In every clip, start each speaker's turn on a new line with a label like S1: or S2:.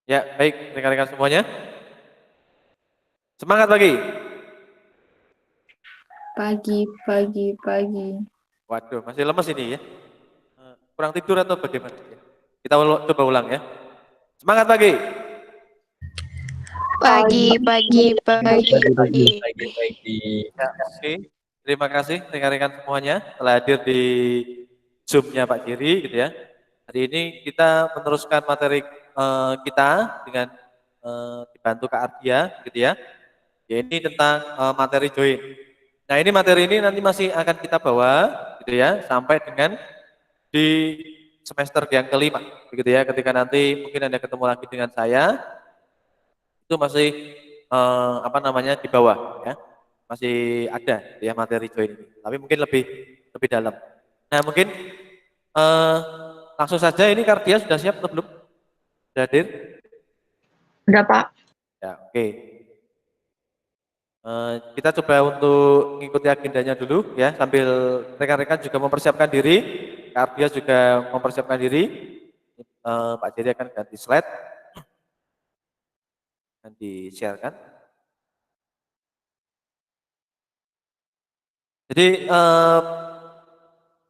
S1: Ya, baik rekan-rekan semuanya. Semangat pagi.
S2: Pagi.
S1: Waduh, masih lemes ini ya. Kurang tidur atau bagaimana? Kita coba ulang ya. Semangat pagi.
S2: Pagi.
S3: Pagi.
S1: Ya, oke. Terima kasih rekan-rekan semuanya telah hadir di Zoom-nya Pak Giri gitu ya. Hari ini kita meneruskan materi kita dengan dibantu Kak Ardia gitu ya. Ya ini tentang materi join. Nah ini materi ini nanti masih akan kita bawa gitu ya sampai dengan di semester yang kelima begitu ya. Ketika nanti mungkin Anda ketemu lagi dengan saya itu masih apa namanya di bawah ya. Masih ada ya materi join ini. Tapi mungkin lebih dalam. Nah mungkin eh, langsung saja ini Kardia sudah siap atau belum? Sudah hadir?
S2: Udah, Pak.
S1: Ya, oke. Kita coba untuk mengikuti agendanya dulu ya sambil rekan-rekan juga mempersiapkan diri, Kak Ardia juga mempersiapkan diri. Pak Jerry akan ganti slide dan di-share kan. Jadi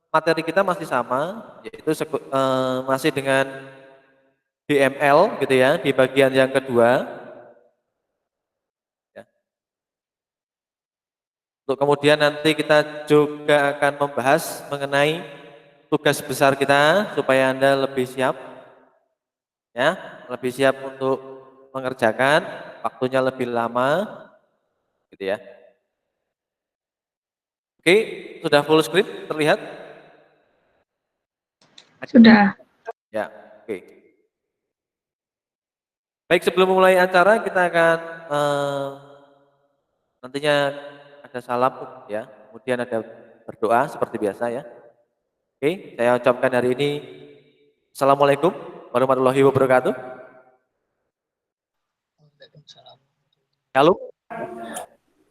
S1: materi kita masih sama, yaitu masih dengan DML gitu ya di bagian yang kedua. Ya. Untuk kemudian nanti kita juga akan membahas mengenai tugas besar kita supaya Anda lebih siap ya, lebih siap untuk mengerjakan, waktunya lebih lama gitu ya. Oke, sudah full screen terlihat?
S2: Sudah.
S1: Ya, oke. Baik, sebelum memulai acara kita akan nantinya ada salam ya, kemudian ada berdoa seperti biasa ya. Oke, saya ucapkan hari ini Assalamualaikum warahmatullahi wabarakatuh. Halo.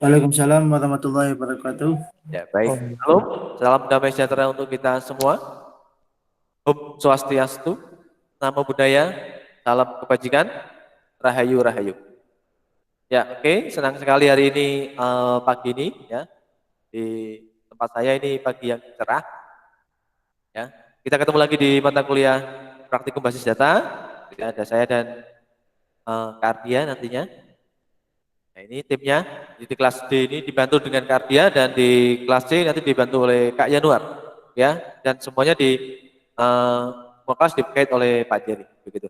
S3: Waalaikumsalam warahmatullahi wabarakatuh.
S1: Ya, baik. Halo, salam damai sejahtera untuk kita semua. Om Swastiastu, Namo Buddhaya, salam kebajikan, Rahayu Rahayu. Ya, oke, senang sekali hari ini pagi ini ya di tempat saya ini pagi yang cerah. Ya, kita ketemu lagi di mata kuliah praktikum basis data. Ya, ada saya dan Kardia nantinya. Nah, ini timnya di kelas D ini dibantu dengan Kardia dan di kelas C nanti dibantu oleh Kak Yanuar. Ya, dan semuanya di semua kelas dikait oleh Pak Jerry begitu.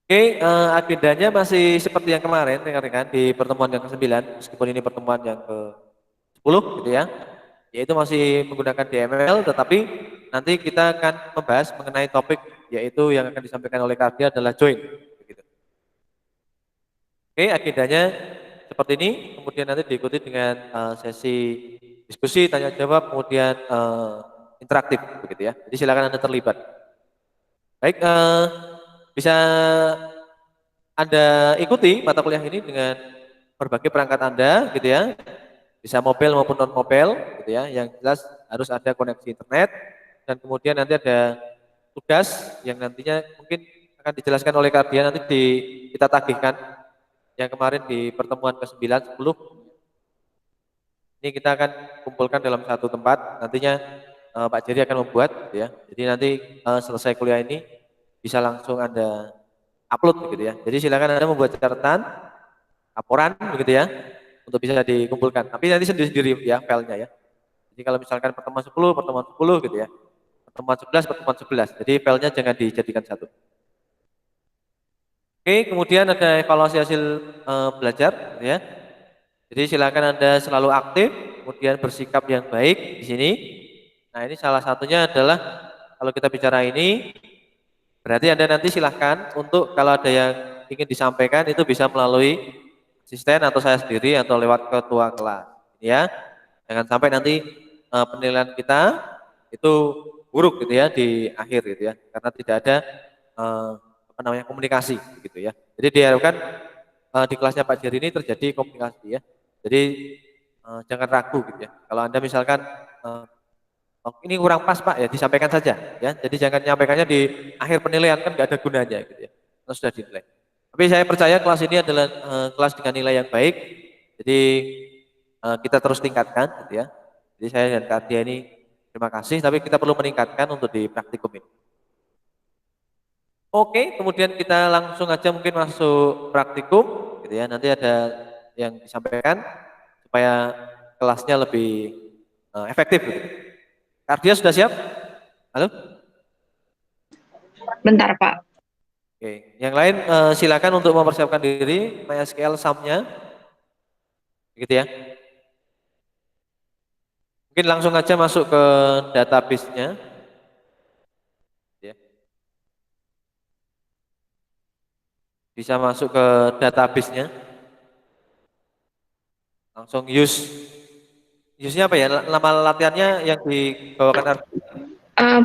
S1: Oke, agendanya masih seperti yang kemarin rekan-rekan di pertemuan yang ke-9 meskipun ini pertemuan yang ke-10 gitu ya. Yaitu masih menggunakan DML tetapi nanti kita akan membahas mengenai topik yaitu yang akan disampaikan oleh Kardia adalah join begitu. Oke, agendanya seperti ini, kemudian nanti diikuti dengan sesi diskusi, tanya jawab, kemudian interaktif begitu ya. Jadi silakan Anda terlibat. Baik, bisa Anda ikuti mata kuliah ini dengan berbagai perangkat Anda gitu ya. Bisa mobile maupun non mobile gitu ya. Yang jelas harus ada koneksi internet dan kemudian nanti ada tugas yang nantinya mungkin akan dijelaskan oleh Kardia nanti kita tagihkan yang kemarin di pertemuan ke-9, 10. Ini kita akan kumpulkan dalam satu tempat. Nantinya Pak Jerry akan membuat gitu ya. Jadi nanti selesai kuliah ini bisa langsung Anda upload begitu ya. Jadi silakan Anda membuat catatan, laporan begitu ya untuk bisa dikumpulkan. Tapi nanti sendiri-sendiri ya filenya ya. Jadi kalau misalkan pertemuan 10 gitu ya. Pertemuan 11. Jadi filenya jangan dijadikan satu. Oke, kemudian ada evaluasi hasil belajar gitu ya. Jadi silakan Anda selalu aktif, kemudian bersikap yang baik di sini. Nah, ini salah satunya adalah kalau kita bicara ini berarti Anda nanti silahkan untuk kalau ada yang ingin disampaikan itu bisa melalui asisten atau saya sendiri atau lewat ketua kelas. Ya, jangan sampai nanti penilaian kita itu buruk gitu ya di akhir gitu ya, karena tidak ada apa namanya komunikasi gitu ya. Jadi diharapkan di kelasnya Pak Jerry ini terjadi komunikasi ya. Jadi jangan ragu gitu ya. Kalau Anda misalkan oh, ini kurang pas Pak ya disampaikan saja ya. Jadi jangan nyampaikannya di akhir penilaian kan nggak ada gunanya gitu ya. sudah dinilai. Tapi saya percaya kelas ini adalah kelas dengan nilai yang baik, jadi kita terus tingkatkan, gitu ya. Jadi saya dan Kak Dia ini terima kasih, tapi kita perlu meningkatkan untuk di praktikum ini. Oke, kemudian kita langsung aja mungkin masuk praktikum, gitu ya. Nanti ada yang disampaikan supaya kelasnya lebih efektif. Gitu. Kak Dia sudah siap? Halo?
S2: Bentar, Pak.
S1: Oke, yang lain silakan untuk mempersiapkan diri MySQL sum-nya, gitu ya. Mungkin langsung aja masuk ke database-nya. Ya. Bisa masuk ke database-nya. Langsung use-nya apa ya? Nama latihannya yang dibawakan.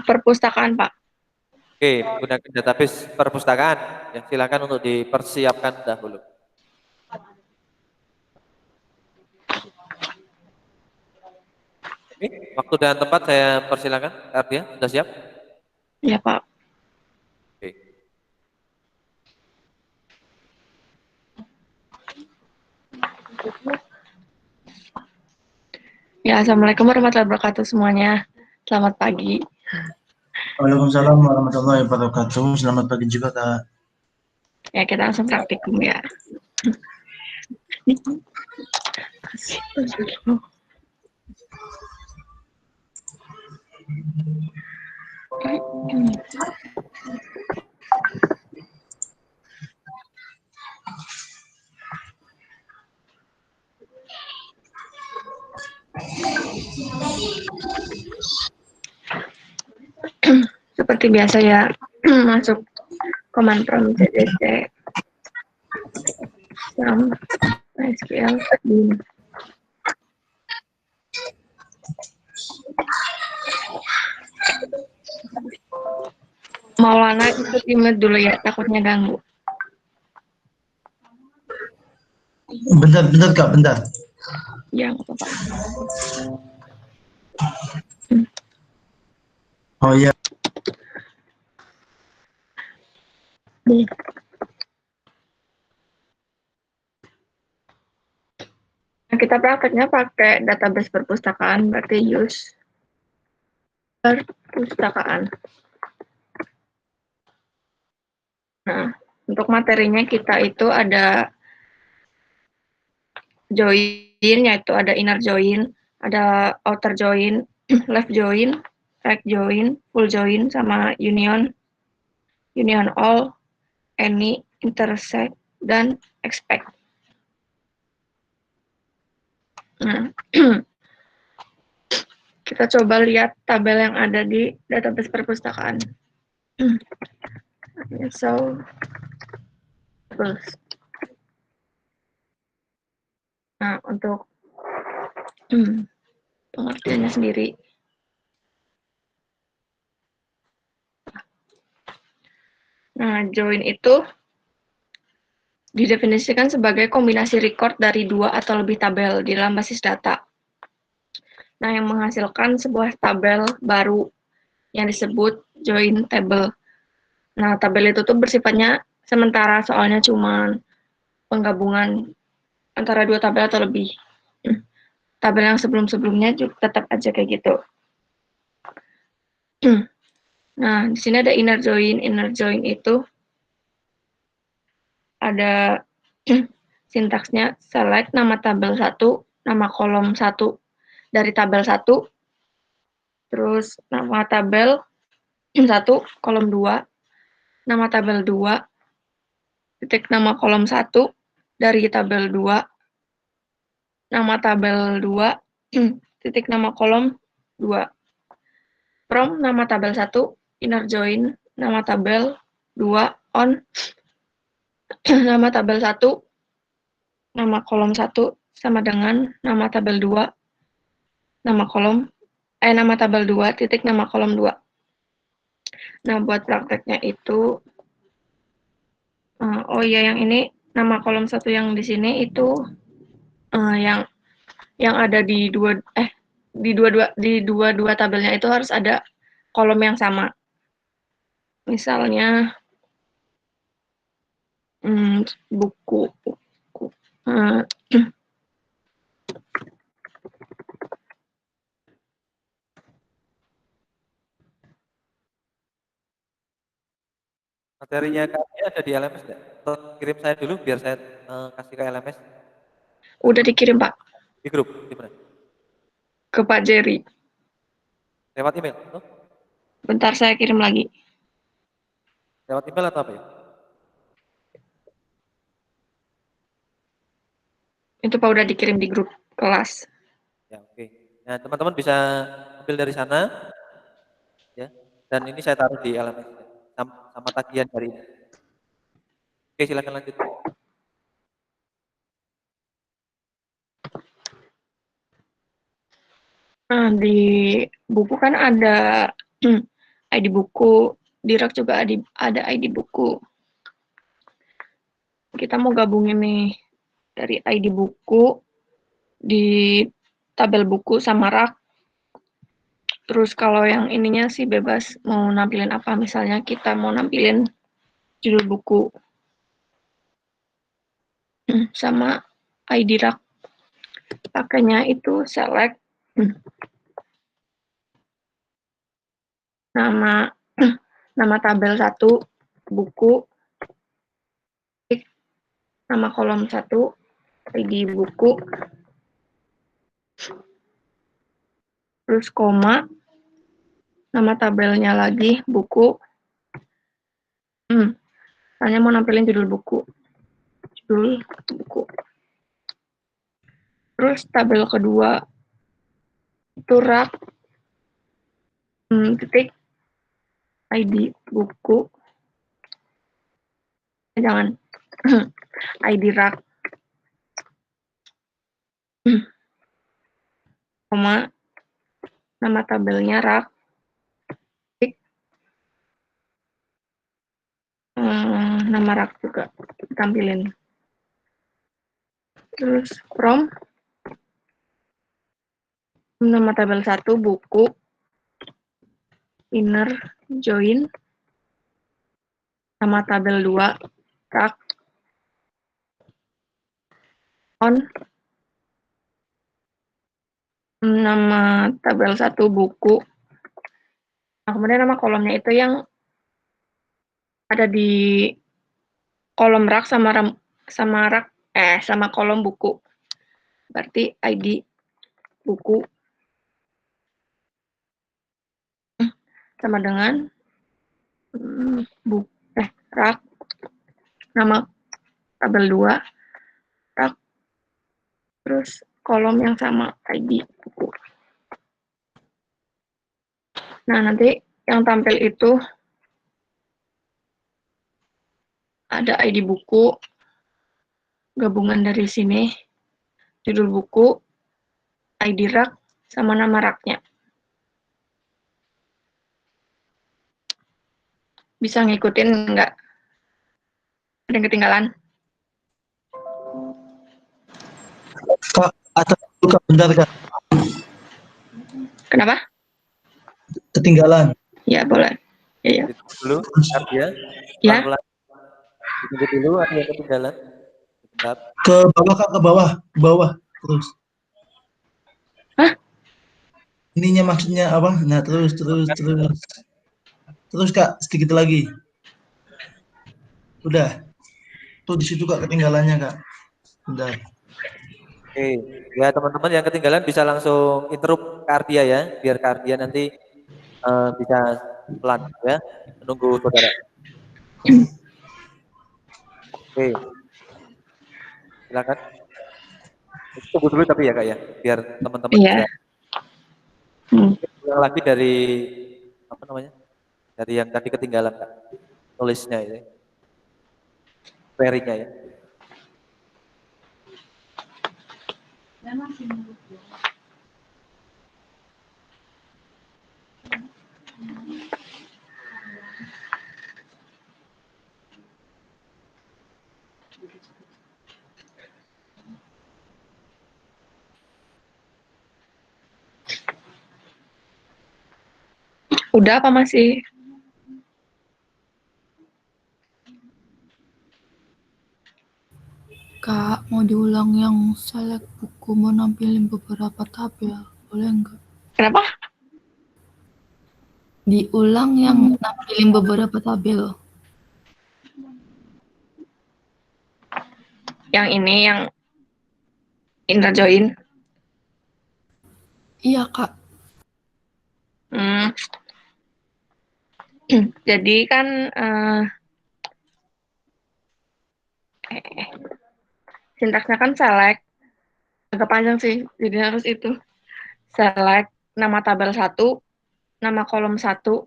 S2: Perpustakaan, Pak.
S1: Oke, menggunakan database perpustakaan. Ya, silakan untuk dipersiapkan dahulu. Oke, waktu dan tempat saya persilakan. Ardia, sudah siap?
S2: Ya, Pak.
S1: Oke.
S2: Ya, Assalamualaikum warahmatullahi wabarakatuh semuanya. Selamat pagi.
S3: Waalaikumsalam warahmatullahi wabarakatuh. Selamat pagi juga, Kak.
S2: Ya, kita langsung praktikum ya. Seperti biasa ya, masuk command prompt cdc sum SQL bin. Maulana ikut imut dulu ya, takutnya ganggu.
S3: Bentar, Kak, bentar.
S2: Ya, nggak apa-apa.
S3: Oh iya.
S2: Nah, kita prakteknya pakai database perpustakaan, berarti use perpustakaan. Nah, untuk materinya kita itu ada join, yaitu ada inner join, ada outer join, left join, right join, full join, sama union, union all, any, intersect, dan expect. Nah, kita coba lihat tabel yang ada di database perpustakaan. So, nah, untuk pengertiannya sendiri. Nah, join itu didefinisikan sebagai kombinasi record dari dua atau lebih tabel di dalam basis data. Nah, yang menghasilkan sebuah tabel baru yang disebut join table. Nah, tabel itu tuh bersifatnya sementara, soalnya cuma penggabungan antara dua tabel atau lebih. Tabel yang sebelum-sebelumnya juga tetap aja kayak gitu. Nah, di sini ada inner join. Inner join itu ada sintaksnya select nama tabel 1, nama kolom 1 dari tabel 1, terus nama tabel 1, kolom 2, nama tabel 2, titik nama kolom 1 dari tabel 2, nama tabel 2, titik nama kolom 2. From nama tabel 1, inner join, nama tabel 2, on, nama tabel 1, nama kolom 1 sama dengan nama tabel 2, nama tabel 2, titik nama kolom 2. Nah, buat prakteknya itu, oh iya, yang ini nama kolom 1 yang di sini itu yang ada di dua tabelnya itu harus ada kolom yang sama. Misalnya buku.
S1: Materinya kalian ada di LMS nggak? Atau kirim saya dulu biar saya kasih ke LMS
S2: Udah dikirim, Pak,
S1: di grup, di mana?
S2: ke Pak Jerry.
S1: Lewat email? Oh,
S2: Bentar saya kirim lagi.
S1: lewat email atau apa ya?
S2: Itu Pak udah dikirim di grup kelas.
S1: Ya, oke. Nah, teman-teman bisa ambil dari sana, ya. Dan ini saya taruh di LMS ya, sama tagihan dari ini. Oke, silakan lanjut.
S2: Nah, di buku kan ada ID buku, di rak juga ada ID buku. Kita mau gabungin nih dari ID buku di tabel buku sama rak. Terus kalau yang ininya sih bebas mau nampilin apa. Misalnya kita mau nampilin judul buku sama ID rak. Pakainya itu select nama nama tabel 1 buku, nama kolom 1 ID buku, terus koma, nama tabelnya lagi buku. Saya mau nampilin judul buku. Terus tabel kedua itu rak titik ID buku. Jangan ID rak koma nama tabelnya rak titik nama rak juga tampilin. Terus from nama tabel 1 buku, inner join, nama tabel 2 rak on, nama tabel 1 buku. Nah, kemudian nama kolomnya itu yang ada di kolom rak sama kolom buku. Berarti ID buku sama dengan rak nama tabel 2 rak terus kolom yang sama ID buku. Nah, nanti yang tampil itu ada ID buku, gabungan dari sini, judul buku, ID rak, sama nama raknya. Bisa ngikutin nggak? Ada yang ketinggalan?
S3: Kak, atau Kak, bentar Kak,
S2: Kenapa?
S3: ketinggalan.
S2: Ya, boleh. Ya.
S1: Dulu, ya.
S2: Ya.
S1: Pelan-pelan. Ditunggu dulu, ada yang ketinggalan. Bentar.
S3: Ke bawah Kak, ke bawah terus.
S2: Hah?
S3: Ininya maksudnya apa? Nah, terus. Terus Kak, sedikit lagi. Udah. Tuh di situ Kak ketinggalannya Kak. Bentar.
S1: Oke, ya teman-teman yang ketinggalan bisa langsung interrupt Kardia ya, biar Kardia nanti bisa pelan ya, menunggu saudara. Oke, silakan. Tunggu dulu tapi ya kak ya, biar teman-teman bisa.
S2: Iya.
S1: Ulang lagi dari apa namanya? Dari yang tadi ketinggalan kak, tulisnya ini, query-nya ya.
S2: Udah apa masih?
S4: Mau diulang yang select buku mau nampilin beberapa tabel, boleh nggak?
S2: Kenapa?
S4: Diulang yang nampilin beberapa tabel.
S2: Yang ini yang inner join.
S4: Iya, Kak.
S2: Hmm. Jadi kan sintaksnya kan select, agak panjang sih, jadi harus itu. Select nama tabel 1, nama kolom 1.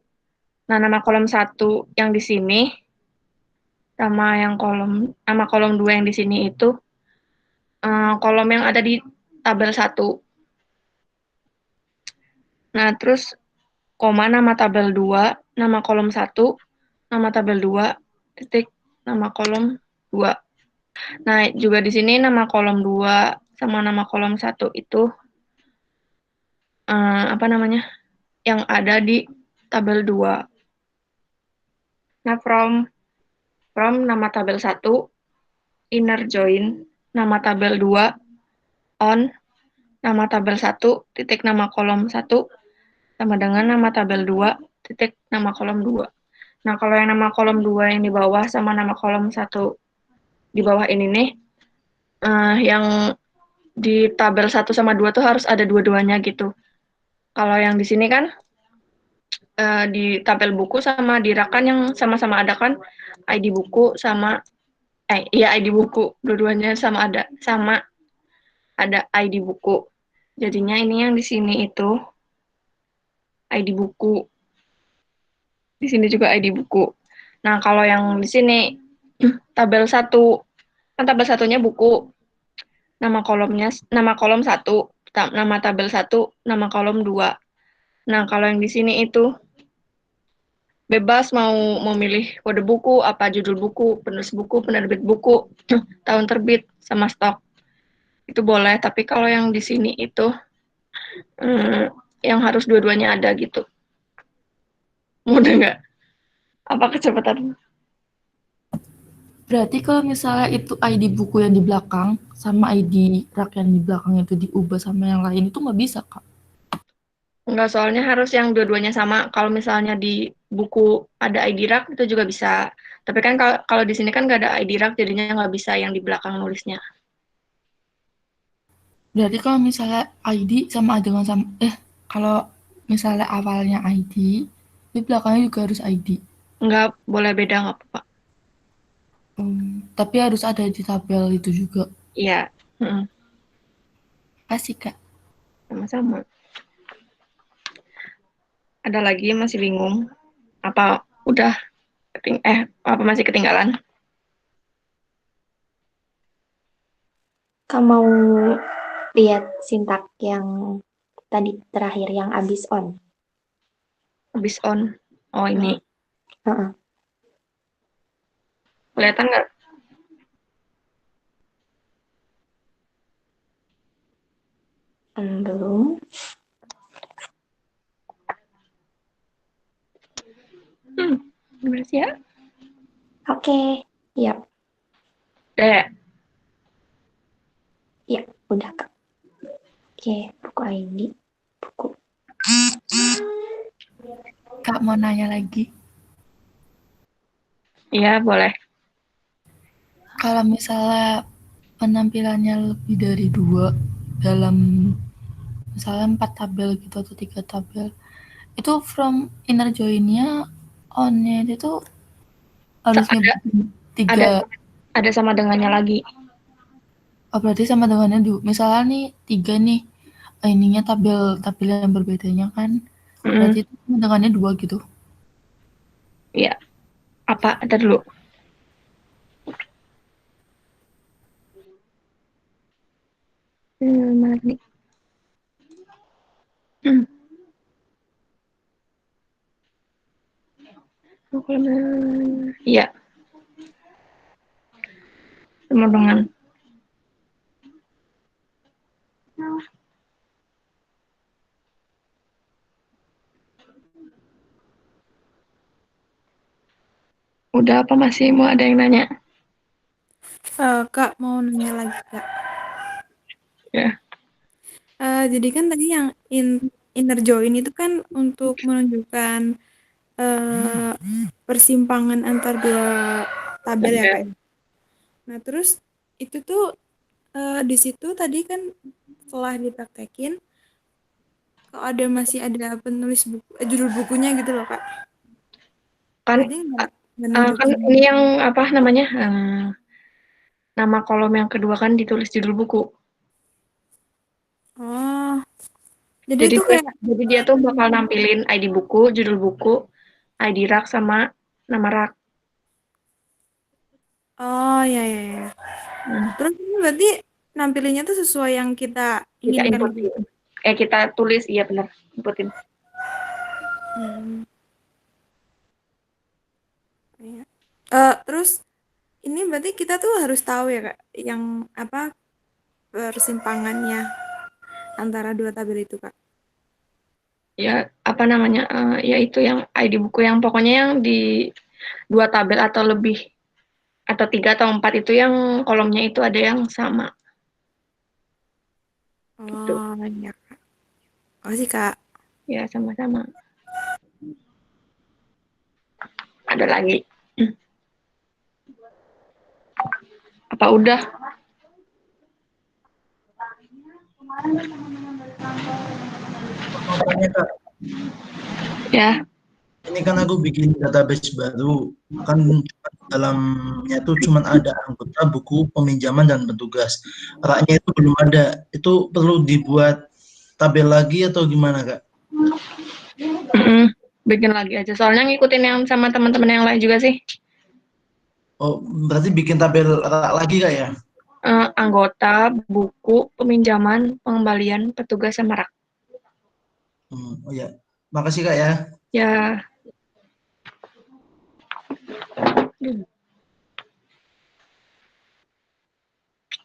S2: Nah, nama kolom 1 yang di sini sama yang nama kolom 2 yang di sini itu kolom yang ada di tabel 1. Nah, terus koma nama tabel 2, nama kolom 1, nama tabel 2, titik nama kolom 2. Nah, juga di sini nama kolom 2 sama nama kolom 1 itu apa namanya? Yang ada di tabel 2. Nah, from nama tabel 1, inner join, nama tabel 2, on, nama tabel 1, titik nama kolom 1, sama dengan nama tabel 2, titik nama kolom 2. Nah, kalau yang nama kolom 2 yang di bawah sama nama kolom 1 di bawah ini nih, yang di tabel 1 sama 2 tuh harus ada dua-duanya gitu. Kalau yang di sini kan di tabel buku sama di rakan yang sama-sama ada kan ID buku sama iya ID buku, dua-duanya sama ada ID buku. Jadinya ini yang di sini itu ID buku. Di sini juga ID buku. Nah, kalau yang di sini tabel 1, kan tabel satunya buku, nama kolom 1, nama tabel 1, nama kolom 2. Nah, kalau yang di sini itu bebas mau memilih kode buku, apa judul buku, penulis buku, penerbit buku, tahun terbit, sama stok. Itu boleh, tapi kalau yang di sini itu yang harus dua-duanya ada gitu. Mudah nggak? Apa kecepatan?
S4: Berarti kalau misalnya itu ID buku yang di belakang sama ID rak yang di belakang itu diubah sama yang lain itu nggak bisa, Kak?
S2: Enggak, soalnya harus yang dua-duanya sama. Kalau misalnya di buku ada ID rak itu juga bisa. Tapi kan kalau di sini kan nggak ada ID rak, jadinya nggak bisa yang di belakang nulisnya.
S4: Berarti kalau misalnya ID sama dengan kalau misalnya awalnya ID, di belakangnya juga harus ID.
S2: Nggak boleh beda, nggak apa-apa.
S4: Tapi harus ada di tabel itu juga.
S2: Iya,
S4: Asik, Kak.
S2: sama-sama. Ada lagi yang masih bingung? Apa udah apa masih ketinggalan?
S5: Kamu mau lihat sintak yang tadi terakhir yang abis on?
S2: Habis on. Oh, ini.
S5: Heeh.
S2: Kelihatan nggak?
S5: Belum.
S2: Gimana sih ya?
S5: Oke. Yap.
S2: Deh,
S5: Ya, udah, Kak. Oke, buku ID. Buku.
S4: Kak mau nanya lagi.
S2: iya boleh.
S4: Kalau misalnya penampilannya lebih dari 2 dalam misalnya 4 tabel gitu atau 3 tabel, itu from inner join-nya on-nya itu harus
S2: Ada,
S4: nyebutin
S2: ada,
S4: 3.
S2: ada sama dengannya lagi.
S4: Oh, berarti sama dengannya misalnya nih 3 nih, ininya tabel yang berbedanya kan, berarti itu sama dengannya 2 gitu.
S2: Iya. Apa? Ada dulu. Mana nih? Iya. Sama dengan. Udah apa masih mau ada yang nanya?
S6: Kak, mau nanya lagi, Kak.
S2: Ya.
S6: Jadi kan tadi yang inner join itu kan untuk menunjukkan eh, persimpangan antar dua tabel ya,
S2: Ya.
S6: Kak. Nah, terus itu tuh di situ tadi kan setelah dipraktekin, kalau masih ada penulis buku, judul bukunya gitu loh, Kak.
S2: Kan
S6: Jadi nggak
S2: kan
S6: nunjukin.
S2: ini yang apa namanya? Nama kolom yang kedua kan ditulis judul buku.
S6: Oh, jadi
S2: Jadi
S6: itu kayak
S2: jadi dia tuh bakal nampilin ID buku, judul buku, ID rak sama nama rak.
S6: oh ya ya ya. Terus ini berarti nampilinnya tuh sesuai yang kita
S2: Kita
S6: inginkan gitu.
S2: inputin. Kita tulis, iya benar, inputin.
S6: Ya. Terus ini berarti kita tuh harus tahu ya, Kak, yang apa persimpangannya antara dua tabel itu, Kak.
S2: Ya apa namanya? Ya itu yang ID buku yang pokoknya yang di 2 tabel atau lebih atau 3 atau 4 itu yang kolomnya itu ada yang sama. Gitu.
S6: Oh, ya, Kak. Oh sih, Kak.
S2: Ya sama-sama. Ada lagi. Apa udah?
S3: Mau tanya Kak,
S2: Ya.
S3: ini kan aku bikin database baru, kan dalamnya itu cuma ada anggota, buku, peminjaman, dan petugas. Raknya itu belum ada. Itu perlu dibuat tabel lagi atau gimana Kak?
S2: Bikin lagi aja. Soalnya ngikutin yang sama teman-teman yang lain juga sih.
S3: Oh, berarti bikin tabel rak lagi Kak ya?
S2: Anggota, buku, peminjaman, pengembalian, petugas, sama rak.
S3: Oh ya, makasih Kak ya.
S2: Ya.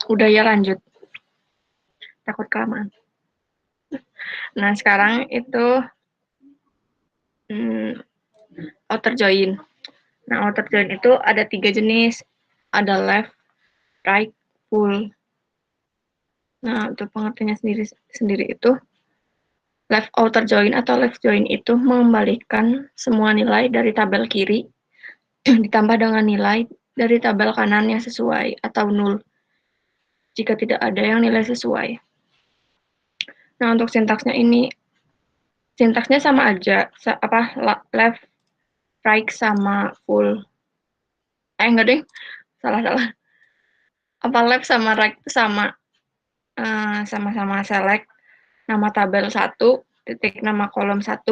S2: Udah ya lanjut. Takut kelamaan. Nah sekarang itu outer join. Nah outer join itu ada 3 jenis. Ada left, right, full. Nah untuk pengertiannya sendiri itu left outer join atau left join itu mengembalikan semua nilai dari tabel kiri ditambah dengan nilai dari tabel kanan yang sesuai atau nol jika tidak ada yang nilai sesuai. Nah untuk sintaksnya ini sintaksnya sama aja, left, right sama full. Enggak deh, salah. Apa left sama right itu sama, sama-sama select nama tabel 1, titik nama kolom 1.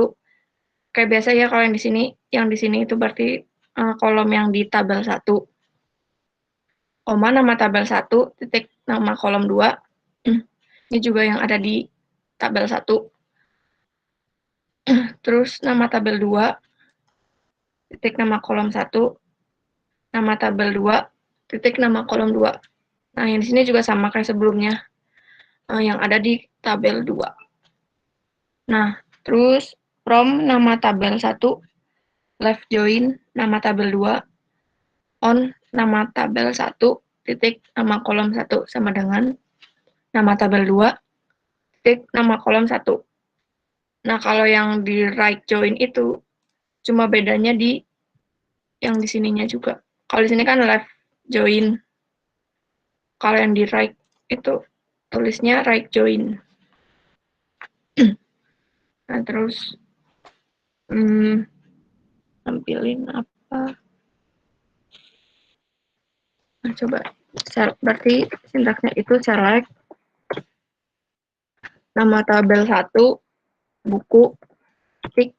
S2: Kayak biasa ya kalau yang di sini itu berarti kolom yang di tabel 1. Koma nama tabel 1, titik nama kolom 2. Ini juga yang ada di tabel 1. Terus nama tabel 2, titik nama kolom 1, nama tabel 2, titik nama kolom 2. Nah, yang di sini juga sama kayak sebelumnya, yang ada di tabel 2. Nah, terus from nama tabel 1, left join nama tabel 2, on nama tabel 1, titik nama kolom 1 sama dengan nama tabel 2, titik nama kolom 1. Nah, kalau yang di right join itu cuma bedanya di yang di sininya juga. Kalau di sini kan left join. Kalau yang di right itu tulisnya right join. Nah, terus tampilin apa? Nah, coba. Berarti sintaksnya itu select nama tabel 1, buku, titik,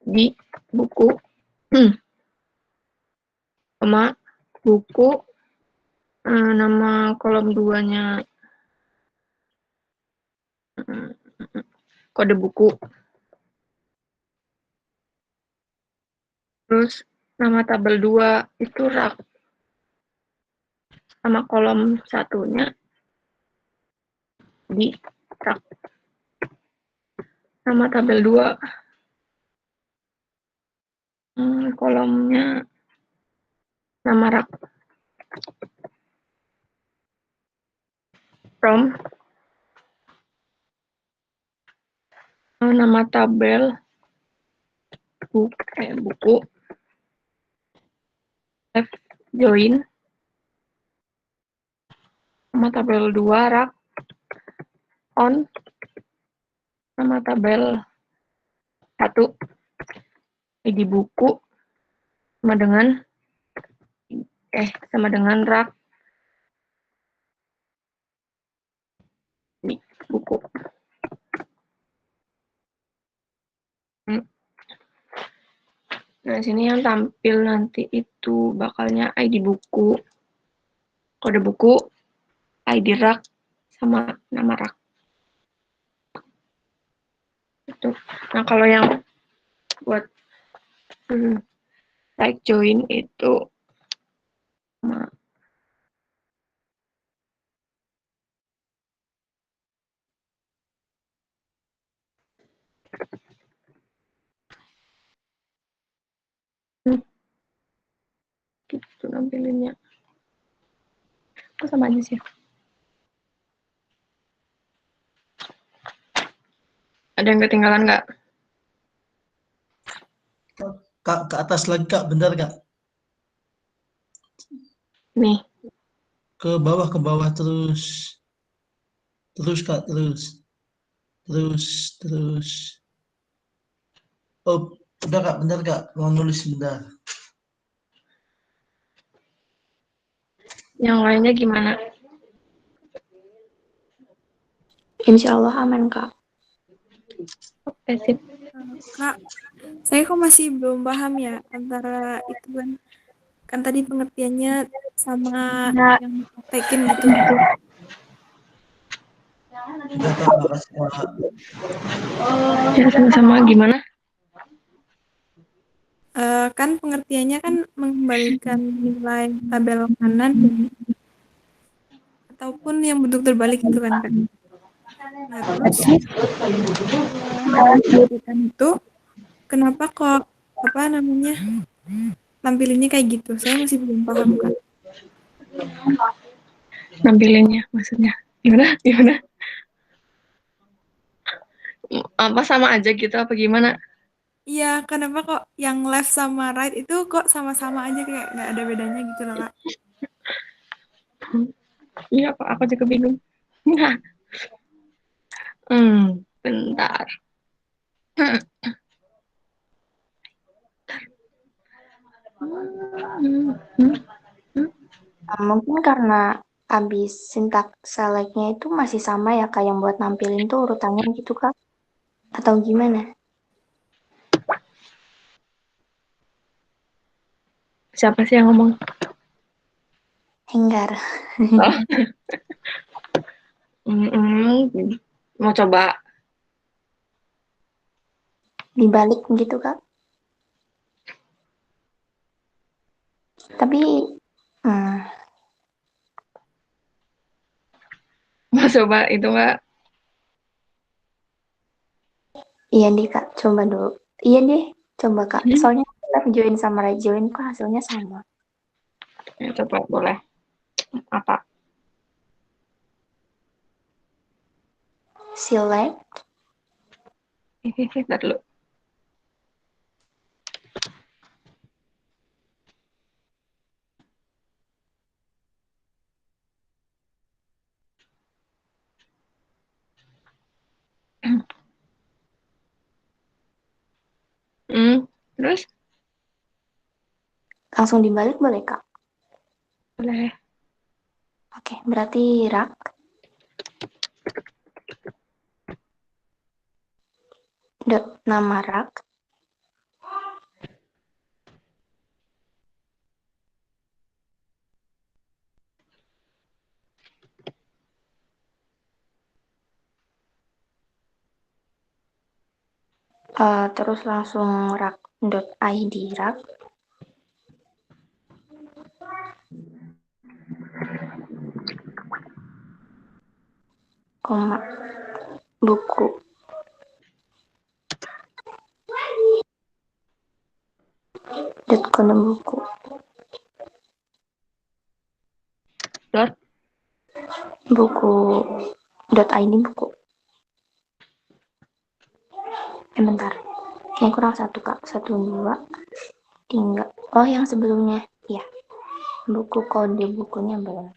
S2: di buku, sama buku, nama kolom 2-nya kode buku. Terus nama tabel 2 itu rak. Sama kolom 1-nya di rak. Nama tabel 2 kolomnya nama rak. From nama tabel buku F join nama tabel 2 rak on nama tabel 1 ID buku sama dengan rak buku. Nah, sini yang tampil nanti itu bakalnya ID buku, kode buku, ID rak, sama nama rak. Itu. Nah, kalau yang buat like join itu sama gitu nampilinnya. Kok sama aja sih? Ada yang ketinggalan nggak?
S3: Kak, ke atas lagi Kak, bentar Kak.
S2: Nih,
S3: Ke bawah terus. Terus Kak, terus. Oh, udah Kak, bentar Kak, mau nulis bentar.
S2: yang lainnya gimana?
S5: Insya Allah aman, Kak.
S2: Oke, sip.
S6: Kak, saya kok masih belum paham ya antara itu kan tadi pengertiannya sama yang praktekin gitu.
S3: Udah Kak, makasih Kak.
S2: Ya, sama-sama gimana?
S6: Kan pengertiannya kan mengembalikan nilai tabel kanan ataupun yang bentuk terbalik itu kan Kak. Nah, terus itu kenapa kok tampilinnya kayak gitu? Saya masih belum paham Kak.
S2: Nampilinnya maksudnya. Gimana? Apa sama aja gitu apa gimana?
S6: Iya, kenapa kok yang left sama right itu kok sama-sama aja kayak nggak ada bedanya gitu loh Kak.
S2: Iya, Pak, aku juga bingung. Nah, bentar.
S5: Mungkin karena habis sintak select-nya itu masih sama ya, Kak, yang buat nampilin tuh urutannya gitu, Kak? Atau gimana?
S2: Siapa sih yang ngomong?
S5: Henggar.
S2: Oh. Mau coba?
S5: Dibalik gitu, Kak? Tapi,
S2: Mau coba itu nggak?
S5: iya nih, Kak. Coba dulu. Iya deh, coba, Kak. Soalnya left join sama right join kok hasilnya sama.
S2: Ya, coba boleh. Apa?
S5: Select,
S2: Ntar dulu. Terus?
S5: langsung dibalik boleh, Kak?
S2: Boleh.
S5: Oke, berarti rak. Nama rak. Terus langsung rak.id rak. Koma buku. Kode buku. buku.id buku. Bentar. Ini kurang satu, Kak. 1, 2, 3. Oh, yang sebelumnya. Ya. Buku kode bukunya belum.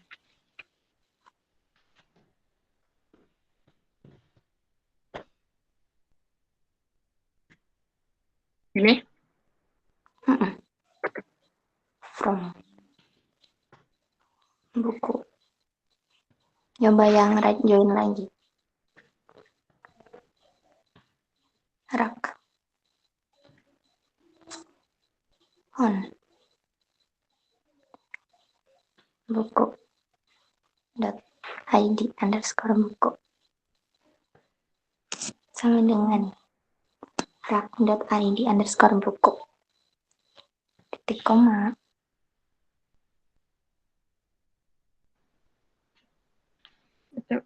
S2: Ini
S5: From buku. Coba yang right join lagi. Rak. On. Buku. .id _buku. Sama dengan rak.id _buku. Titik koma.
S2: Betul.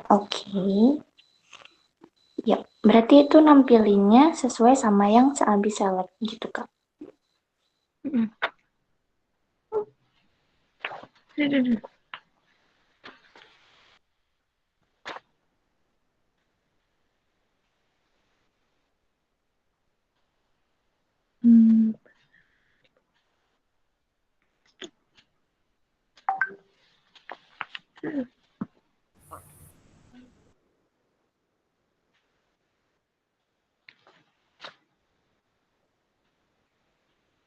S5: Oke. Ya, berarti itu nampilinnya sesuai sama yang sehabis select gitu, Kak.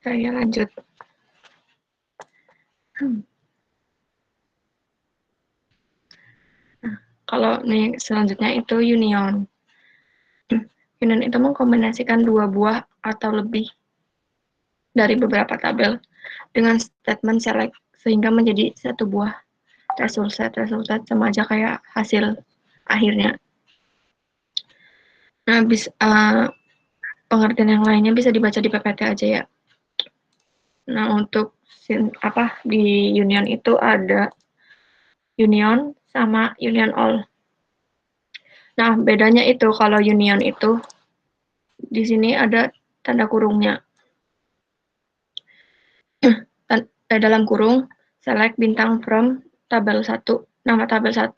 S2: Saya lanjut. Nah, kalau nih selanjutnya itu union. Union itu mengkombinasikan dua buah atau lebih dari beberapa tabel dengan statement select sehingga menjadi satu buah resultat sama aja kayak hasil akhirnya. Nah, pengertian yang lainnya bisa dibaca di PPT aja ya. Nah, untuk di union itu ada union sama union all. Nah, bedanya itu kalau union itu di sini ada tanda kurungnya. Dalam kurung select bintang from tabel 1, nama tabel 1,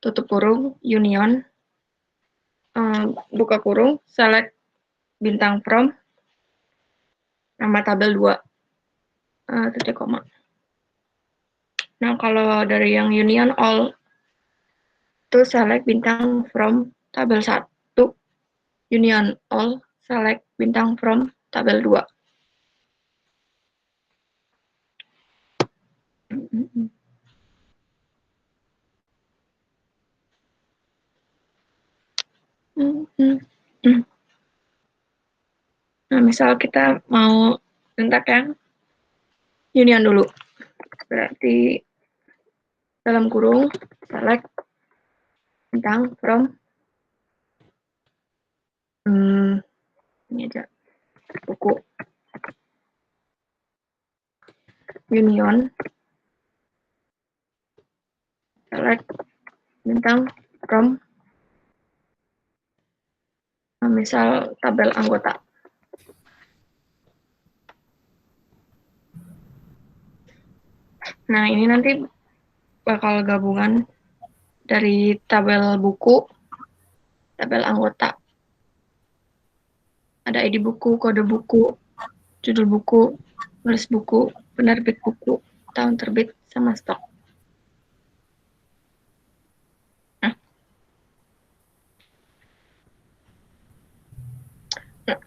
S2: tutup kurung union, buka kurung select bintang from nama tabel 2, titik koma. Nah, kalau dari yang union all itu select bintang from tabel 1, union all select bintang from tabel 2. Nah, misal kita mau bentak yang union dulu. Berarti dalam kurung select bintang from ini aja buku union select bintang from misal tabel anggota. Nah, ini nanti bakal gabungan dari tabel buku, tabel anggota. Ada ID buku, kode buku, judul buku, nulis buku, penerbit buku, tahun terbit, sama stok.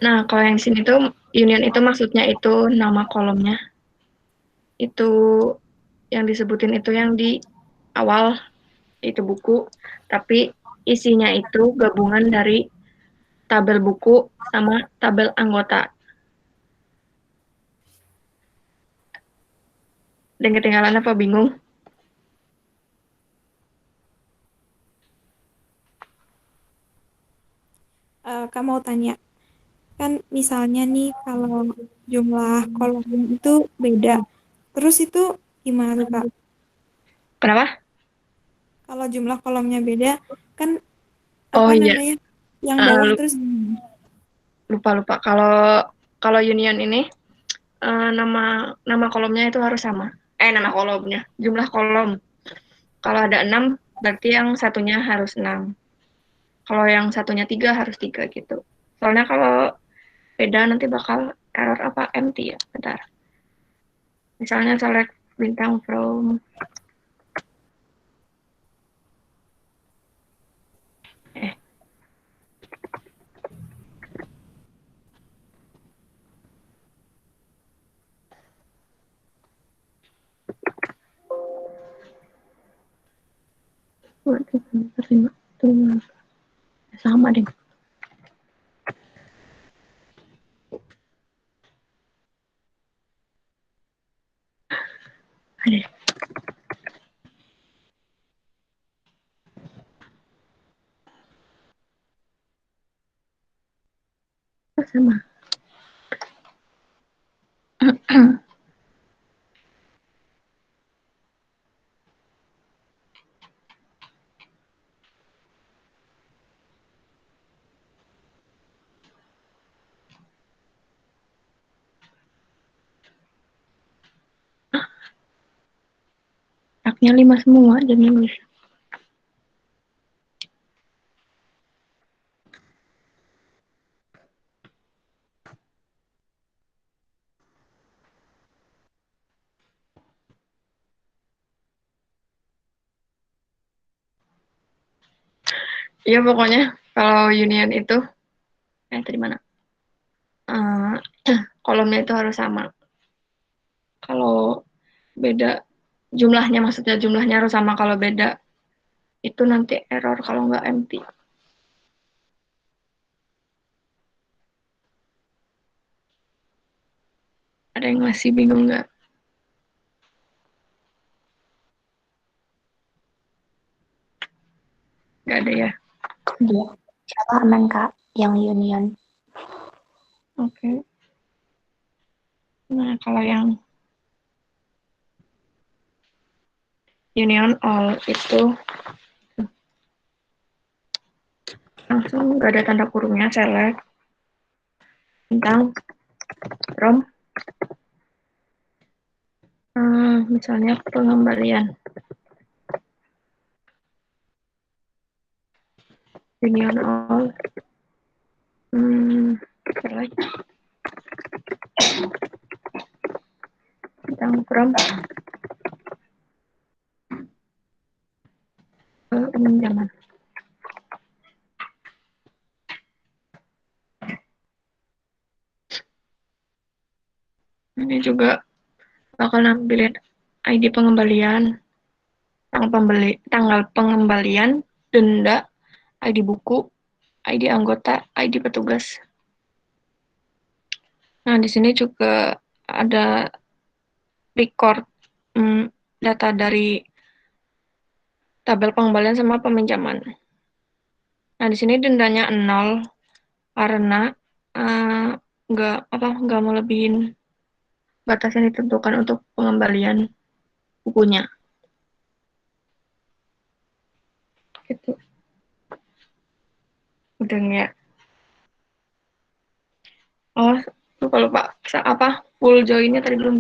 S2: Nah, kalau yang di sini tuh union itu maksudnya itu nama kolomnya. Itu yang disebutin itu yang di awal itu buku, tapi isinya itu gabungan dari tabel buku sama tabel anggota. Dan ketinggalan apa bingung?
S6: Kak mau tanya, kan misalnya nih kalau jumlah kolom itu beda, terus itu gimana tuh Kak?
S2: Kenapa?
S6: Kalau jumlah kolomnya beda, kan
S2: Oh
S6: apa
S2: iya,
S6: namanya? Yang
S2: eh,
S6: bawah
S2: lu-
S6: terus
S2: lupa. Kalau union ini nama kolomnya itu harus sama. Nama kolomnya, jumlah kolom. Kalau ada 6, berarti yang satunya harus 6. Kalau yang satunya 3 harus 3 gitu. Soalnya kalau beda nanti bakal error apa empty ya. Bentar. Misalnya select bintang from eh terima terima sama deh. Ada sama. Haknya 5 semua jadi nulis. Iya pokoknya kalau union itu tadi mana? Eh, kolomnya itu harus sama. Kalau beda jumlahnya, maksudnya jumlahnya harus sama. Kalau beda itu nanti error kalau nggak empty. Ada yang masih bingung nggak? Nggak ada ya?
S5: Iya. Siapa aman Kak yang union?
S2: Oke. Nah, kalau yang union all itu langsung nggak ada tanda kurungnya, select bintang from misalnya pengembalian union all select bintang from peminjaman. Ini juga bakal nampilin ID pengembalian, tanggal pengembalian, denda, ID buku, ID anggota, ID petugas. Nah, di sini juga ada record data dari tabel pengembalian sama peminjaman. Nah, di sini dendanya 0 karena nggak melebihin batas yang ditentukan untuk pengembalian bukunya. Gitu. Udah ya. Oh, lupa lupa. Full join-nya tadi belum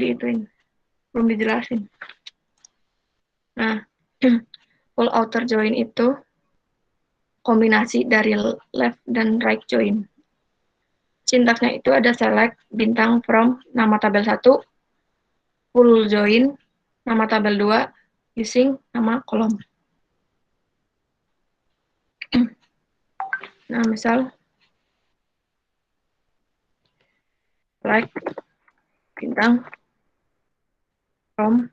S2: belum dijelasin. Nah, full outer join itu kombinasi dari left dan right join. Sintaksnya itu ada select bintang from nama tabel 1, full join nama tabel 2, using nama kolom. Nah, misal select bintang from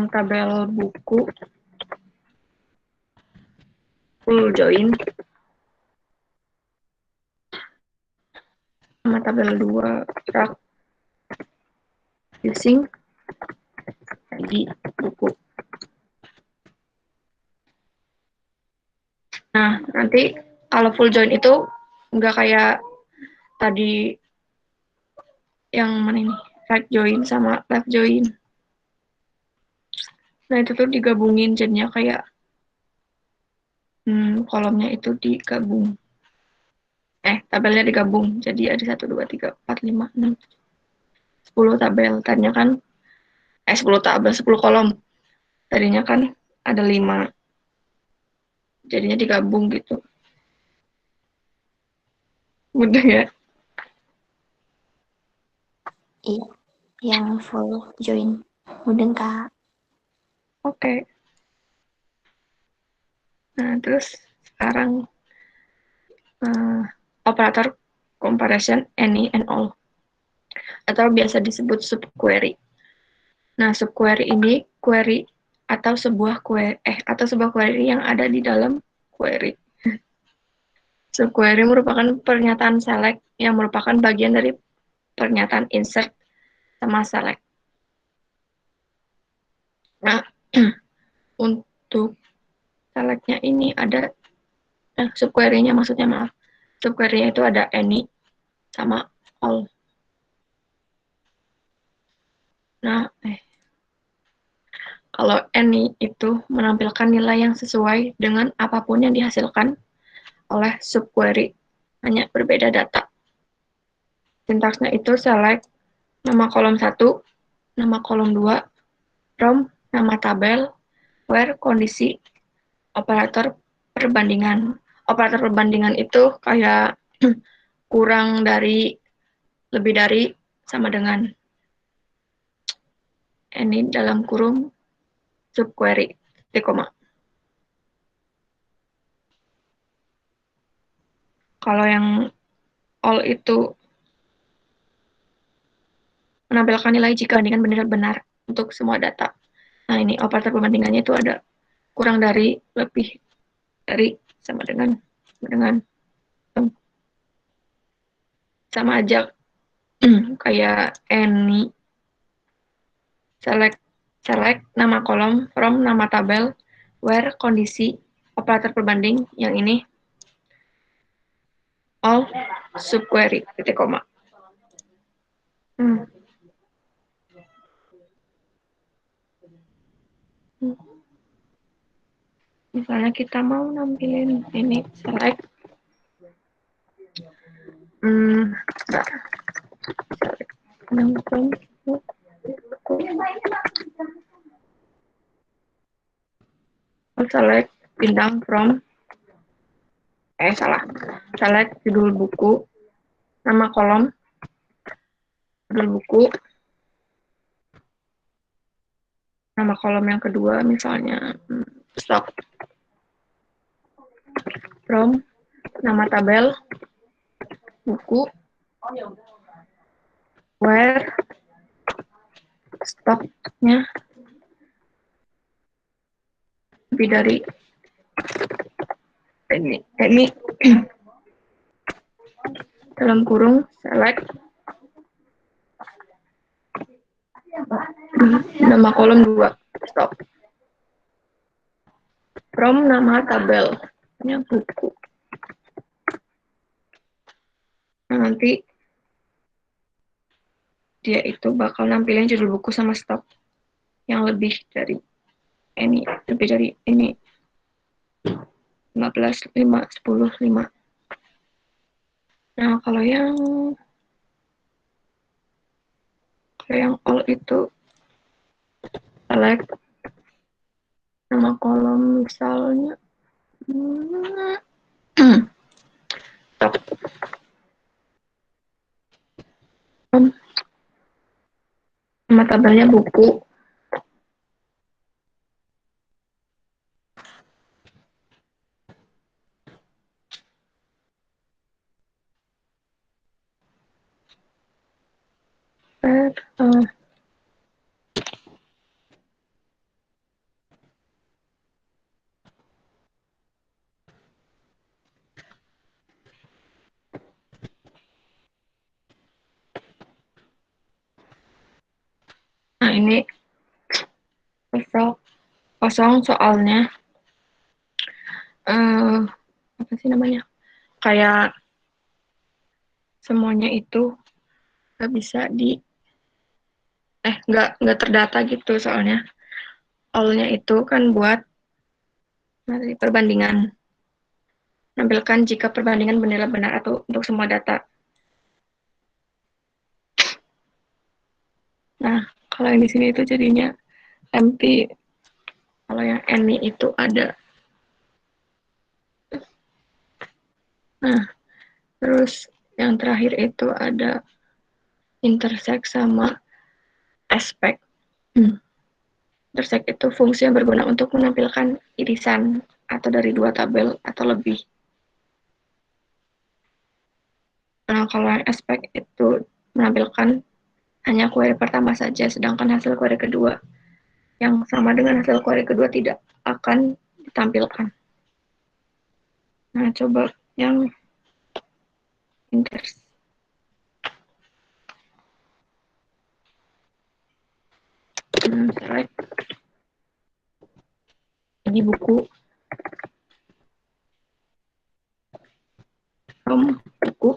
S2: tabel buku full join nama tabel 2 rak using ID buku. Nah, nanti kalau full join itu nggak kayak tadi yang mana ini, right join sama left join. Nah, itu tuh digabungin jadinya kayak kolomnya itu digabung. Tabelnya digabung. Jadi ada 1, 2, 3, 4, 5, 6, 10 tabel. Tadinya kan 10 tabel, 10 kolom. Tadinya kan ada 5. Jadinya digabung gitu. Mudah ya?
S5: Iya, yang full join. Mudeng, Kak.
S2: Oke. Nah, terus sekarang operator comparison any and all, atau biasa disebut subquery. Nah, subquery ini query atau sebuah query yang ada di dalam query. Subquery merupakan pernyataan select yang merupakan bagian dari pernyataan insert sama select. Nah, untuk selectnya ini ada subquery-nya, maksudnya maaf. Subquery-nya itu ada any sama all. Nah, kalau any itu menampilkan nilai yang sesuai dengan apapun yang dihasilkan oleh subquery, hanya berbeda data. Sintaksnya itu select nama kolom 1, nama kolom 2, from, nama tabel, where, kondisi, operator perbandingan. Operator perbandingan itu kayak kurang dari, lebih dari, sama dengan. Ini dalam kurung subquery, koma. Kalau yang all itu menampilkan nilai jika bandingan benar-benar untuk semua data. Nah, ini operator perbandingannya itu ada kurang dari, lebih dari, sama dengan, sama aja kayak any. Select nama kolom, from, nama tabel, where, kondisi, operator perbanding, yang ini all subquery, koma. Misalnya kita mau nampilin ini select select bintang from select judul buku, nama kolom, judul buku, nama kolom yang kedua misalnya stock, from, nama tabel, buku, where, stoknya lebih dari ini dalam kurung select nama kolom 2, stop, from, nama tabelnya buku. Nah, nanti dia itu bakal nampilin judul buku sama stop yang lebih dari ini, 15, 5, 10, 5. Nah, kalau yang all itu select nama kolom misalnya stop, nama tabelnya buku, nah ini kosong soalnya apa sih namanya, kayak semuanya itu nggak bisa nggak terdata gitu soalnya all-nya itu kan buat perbandingan. Menampilkan jika perbandingan benar atau untuk semua data. Nah, kalau yang di sini itu jadinya empty. Kalau yang any itu ada. Nah, terus yang terakhir itu ada intersect sama aspect. Intersect itu fungsi yang berguna untuk menampilkan irisan atau dari dua tabel atau lebih. Nah, kalau yang aspect itu menampilkan hanya query pertama saja, sedangkan hasil query kedua yang sama dengan hasil query kedua tidak akan ditampilkan. Nah, coba yang intersect. Select ini buku from buku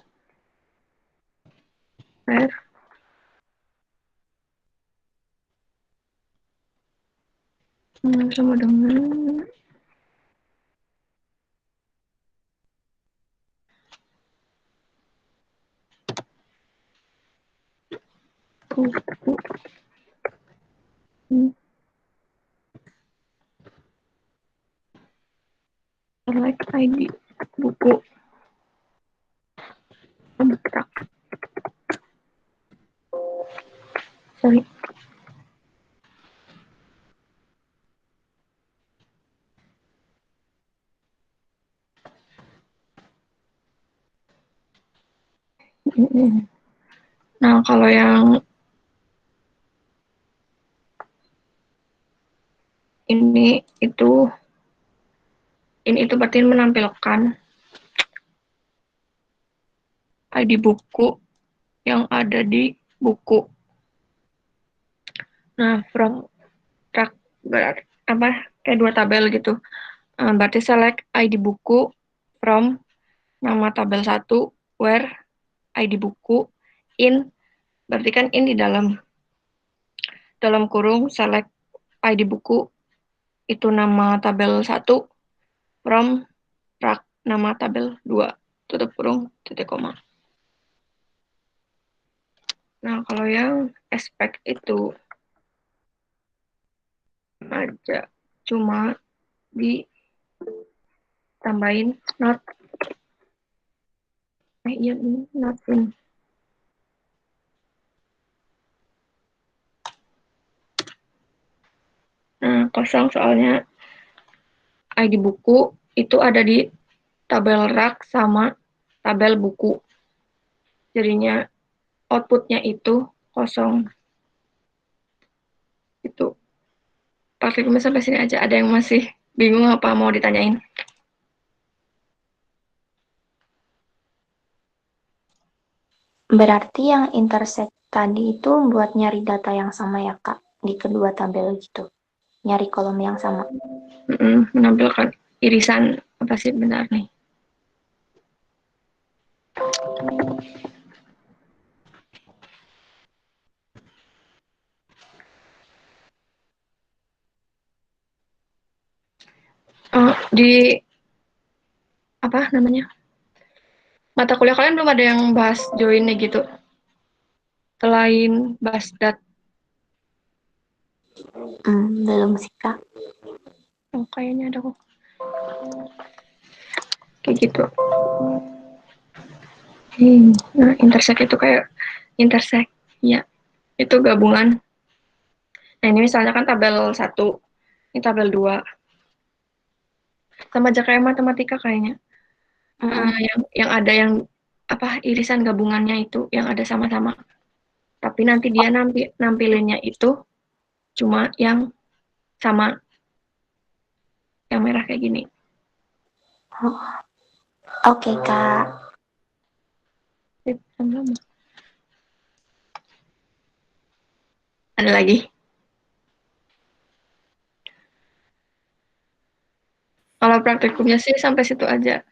S2: where sama dengan buku select ID buku kontrak. Sorry. Nah, kalau yang ini itu berarti menampilkan ID buku yang ada di buku. Nah, from track berarti apa? Kayak dua tabel gitu. Berarti select ID buku from nama tabel 1 where ID buku in, berarti kan in di dalam kurung select ID buku itu nama tabel 1 from rak nama tabel 2 tutup kurung titik koma. Nah, kalau yang aspek itu aja cuma ditambahin not iya ini not in. Nah, kosong soalnya ID buku itu ada di tabel rak sama tabel buku. Jadinya outputnya itu kosong. Itu. Praktikumnya sampai sini aja. Ada yang masih bingung apa mau ditanyain?
S5: Berarti yang intersect tadi itu buat nyari data yang sama ya Kak, di kedua tabel gitu. Nyari kolom yang sama.
S2: Menampilkan irisan apa sih benar nih. Di apa namanya? Mata kuliah kalian belum ada yang bahas join gitu. Selain bahas dat.
S5: Belum sih Kak.
S2: Oh, kayaknya ada kok. Kayak gitu. Nah, intersect itu kayak intersect, ya. Itu gabungan. Nah, ini misalnya kan tabel 1, ini tabel 2. Sama aja kayak matematika kayaknya. Yang ada yang apa irisan gabungannya itu yang ada sama-sama. Tapi nanti dia nampilinnya itu cuma yang sama, yang merah kayak gini.
S5: Oke Kak.
S2: Ada lagi? Kalau praktikumnya sih sampai situ aja.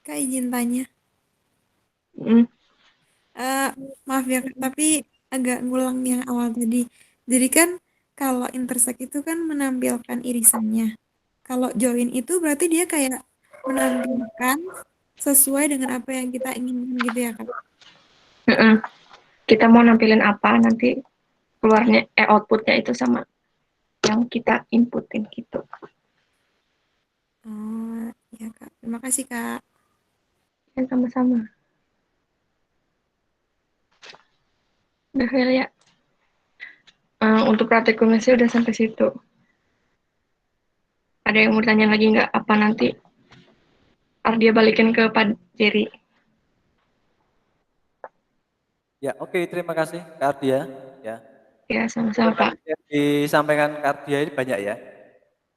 S6: Kak izin tanya.
S2: Mm.
S6: Maaf ya Kak, tapi agak ngulang yang awal tadi. Jadi kan kalau intersect itu kan menampilkan irisannya. Kalau join itu berarti dia kayak menampilkan sesuai dengan apa yang kita inginkan gitu ya Kak.
S2: Mm-mm. Kita mau nampilin apa nanti keluarnya outputnya itu sama yang kita inputin gitu.
S6: Oh, ya Kak. Terima kasih Kak.
S2: Ya, sama-sama. Udah ya. Untuk praktikumnya sih udah sampai situ. Ada yang mau tanya lagi nggak? Apa nanti Ardia balikin ke Pak Jerry?
S1: Ya, oke, terima kasih Kak Ardia. Ya,
S2: Ya, sama-sama Pak.
S1: yang disampaikan Kak Ardia ini banyak ya.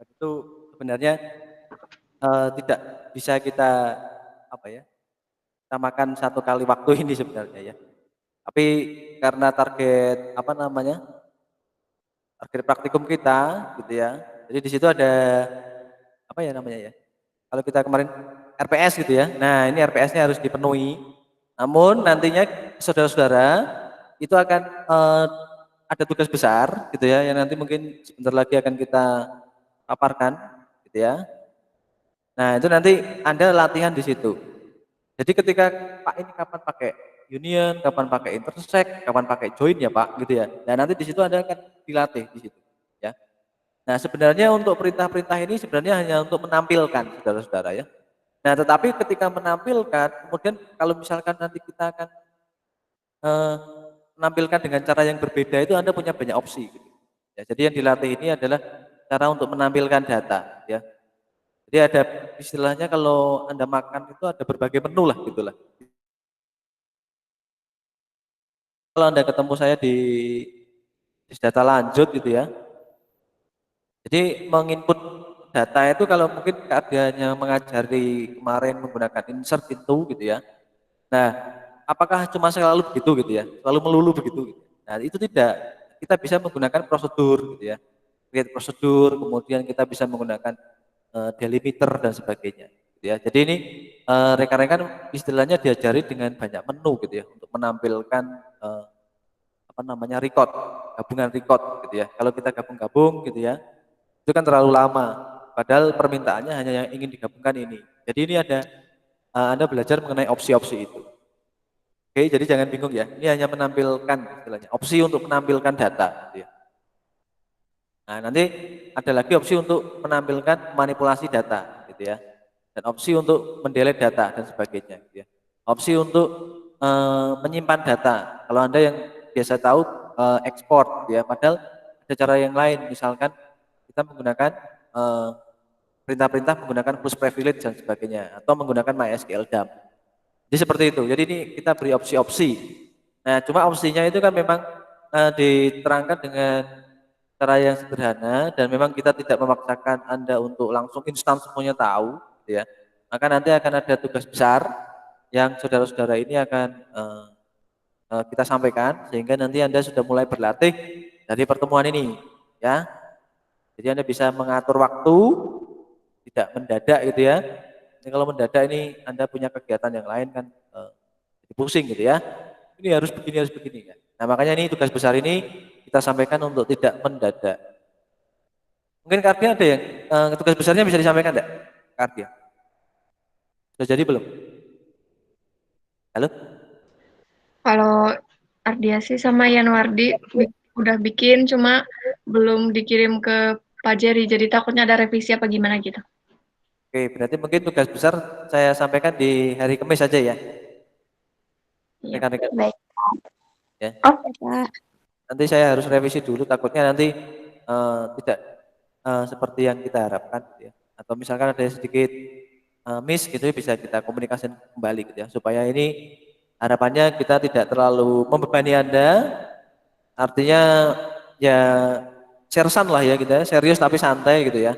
S1: Dan itu sebenarnya tidak bisa kita apa ya, samakan satu kali waktu ini sebenarnya ya. Tapi karena target apa namanya, target praktikum kita gitu ya. Jadi di situ ada apa ya namanya ya. Kalau kita kemarin RPS gitu ya. Nah, ini RPS-nya harus dipenuhi. Namun nantinya saudara-saudara itu akan ada tugas besar gitu ya yang nanti mungkin sebentar lagi akan kita paparkan gitu ya. Nah, itu nanti Anda latihan di situ. Jadi ketika Pak ini kapan pakai union, kapan pakai intersect, kapan pakai join ya Pak gitu ya. Nah, nanti di situ Anda akan dilatih di situ ya. Nah, sebenarnya untuk perintah-perintah ini sebenarnya hanya untuk menampilkan saudara-saudara ya. Nah, tetapi ketika menampilkan, kemudian kalau misalkan nanti kita akan eh, menampilkan dengan cara yang berbeda itu Anda punya banyak opsi. Gitu. Ya, jadi yang dilatih ini adalah cara untuk menampilkan data. Ya. Jadi ada istilahnya kalau Anda makan itu ada berbagai menu lah gitulah. Kalau Anda ketemu saya di data lanjut gitu ya. Jadi menginput data itu kalau mungkin keadaannya mengajari kemarin menggunakan insert itu gitu ya. Nah, apakah cuma selalu begitu gitu ya? Selalu melulu begitu gitu. Nah, itu tidak. Kita bisa menggunakan prosedur gitu ya. Create prosedur, kemudian kita bisa menggunakan delimiter dan sebagainya gitu ya. Jadi ini rekan-rekan istilahnya diajari dengan banyak menu gitu ya untuk menampilkan apa namanya record, gabungan record gitu ya. Kalau kita gabung-gabung gitu ya, itu kan terlalu lama. Padahal permintaannya hanya yang ingin digabungkan ini. Jadi ini ada Anda belajar mengenai opsi-opsi itu. Oke, jadi jangan bingung ya. Ini hanya menampilkan istilahnya opsi untuk menampilkan data. Gitu ya. Nah, nanti ada lagi opsi untuk menampilkan manipulasi data, gitu ya. Dan opsi untuk mendelete data dan sebagainya, gitu ya. Opsi untuk menyimpan data. Kalau Anda yang biasa tahu ekspor, gitu ya. Padahal ada cara yang lain, misalkan kita menggunakan perintah-perintah menggunakan push privilege dan sebagainya, atau menggunakan MySQL dump. Jadi seperti itu. Jadi ini kita beri opsi-opsi. Nah, cuma opsinya itu kan memang diterangkan dengan cara yang sederhana dan memang kita tidak memaksakan Anda untuk langsung instan semuanya tahu, gitu ya. Maka nanti akan ada tugas besar yang saudara-saudara ini akan kita sampaikan sehingga nanti Anda sudah mulai berlatih dari pertemuan ini, ya. Jadi Anda bisa mengatur waktu, tidak mendadak gitu ya. Ini kalau mendadak ini Anda punya kegiatan yang lain kan jadi pusing gitu ya. Ini harus begini ya. Nah, makanya ini tugas besar ini kita sampaikan untuk tidak mendadak. Mungkin Kardia ada yang tugas besarnya bisa disampaikan enggak? Kardia. Sudah jadi belum? Halo?
S2: Kalau Ardia sih sama Yanwardi udah bikin, cuma belum dikirim ke Pak Jerry, jadi takutnya ada revisi apa gimana gitu.
S1: Oke, berarti mungkin tugas besar saya sampaikan di hari Kamis saja ya.
S2: Iya.
S1: Rekan-rekan.
S5: Baik.
S1: Ya.
S6: Oke Kak.
S1: Nanti saya harus revisi dulu, takutnya nanti tidak seperti yang kita harapkan gitu ya. Atau misalkan ada sedikit miss gitu ya, bisa kita komunikasikan kembali gitu ya, supaya ini harapannya kita tidak terlalu membebani Anda, artinya ya sersan lah ya gitu ya, serius tapi santai gitu ya,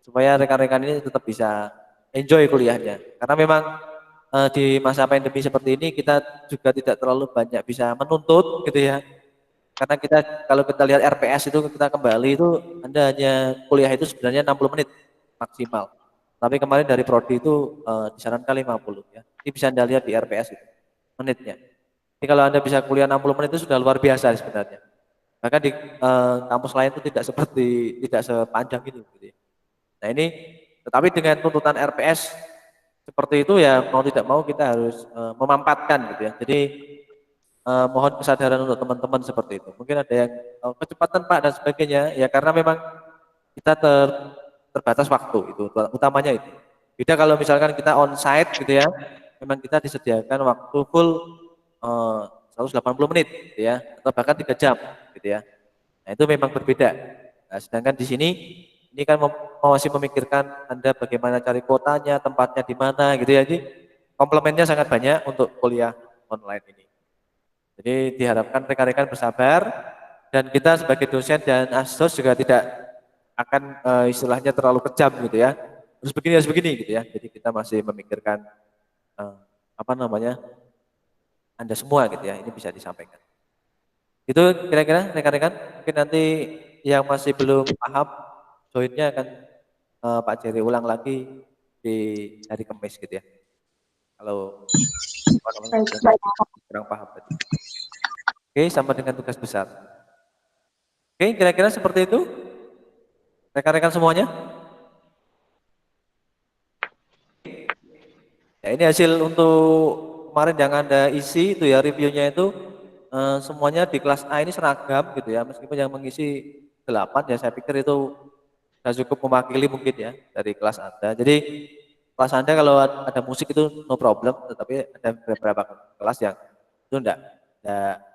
S1: supaya rekan-rekan ini tetap bisa enjoy kuliahnya. Karena memang di masa pandemi seperti ini kita juga tidak terlalu banyak bisa menuntut gitu ya. Karena kita kalau kita lihat RPS itu kita kembali itu Anda hanya kuliah itu sebenarnya 60 menit maksimal. Tapi kemarin dari prodi itu disarankan 50 ya. Ini bisa Anda lihat di RPS itu menitnya. Jadi kalau Anda bisa kuliah 60 menit itu sudah luar biasa sebenarnya. Bahkan di kampus lain itu tidak sepanjang itu. Gitu ya. Nah ini, tetapi dengan tuntutan RPS seperti itu ya mau tidak mau kita harus memampatkan gitu ya. Jadi mohon kesadaran untuk teman-teman seperti itu. Mungkin ada yang kecepatan Pak dan sebagainya, ya karena memang kita terbatas waktu itu, utamanya itu. Beda kalau misalkan kita on-site gitu ya, memang kita disediakan waktu full 180 menit gitu ya, atau bahkan 3 jam gitu ya. Nah itu memang berbeda. Nah, sedangkan di sini ini kan masih memikirkan Anda bagaimana cari kuotanya, tempatnya di mana gitu ya. Jadi komplemennya sangat banyak untuk kuliah online ini. Jadi diharapkan rekan-rekan bersabar dan kita sebagai dosen dan asos juga tidak akan istilahnya terlalu kejam gitu ya. Harus begini gitu ya. Jadi kita masih memikirkan apa namanya Anda semua gitu ya. Ini bisa disampaikan. Itu kira-kira rekan-rekan mungkin nanti yang masih belum paham joinnya akan Pak Jerry ulang lagi di hari Kamis gitu ya. Kalau apa namanya kurang paham tadi. Oke, sama dengan tugas besar. Oke, kira-kira seperti itu. Rekan-rekan semuanya. Ya, ini hasil untuk kemarin yang Anda isi itu ya reviewnya itu semuanya di kelas A ini seragam gitu ya. Meskipun yang mengisi 8 ya saya pikir itu sudah cukup mewakili mungkin ya dari kelas Anda. Jadi kelas Anda kalau ada musik itu no problem, tetapi ada beberapa kelas yang itu enggak